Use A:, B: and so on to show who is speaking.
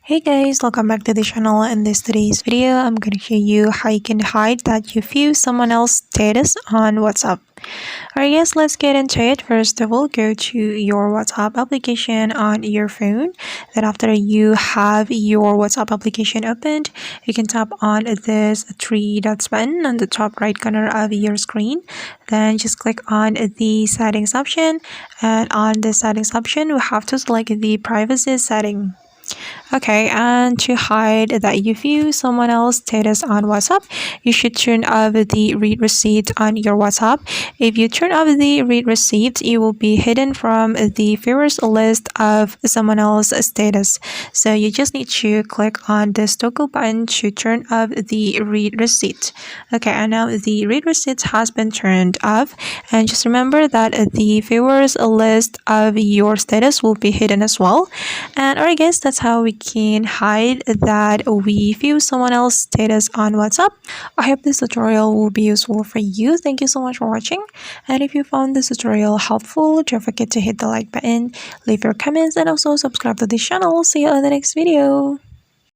A: Hey guys, welcome back to the channel. In today's video, I'm gonna show you how you can hide that you view someone else's status on WhatsApp. Alright guys, let's get into it. First of all, go to your WhatsApp application on your phone. Then after you have your WhatsApp application opened, you can tap on this three dots button on the top right corner of your screen. Then just click on the settings option, and on the settings option, we have to select the privacy setting. Okay, and to hide that you view someone else's status on WhatsApp, you should turn off the read receipt on your WhatsApp. If you turn off the read receipt, you will be hidden from the viewers list of someone else's status. So you just need to click on this toggle button to turn off the read receipt. Okay, and now the read receipt has been turned off, and just remember that the viewers list of your status will be hidden as well. And alright guys, that's how we can hide that we view someone else's status on WhatsApp. I hope this tutorial will be useful for you. Thank you so much for watching, and if you found this tutorial helpful, don't forget to hit the like button, leave your comments, and also subscribe to this channel. See you on the next video.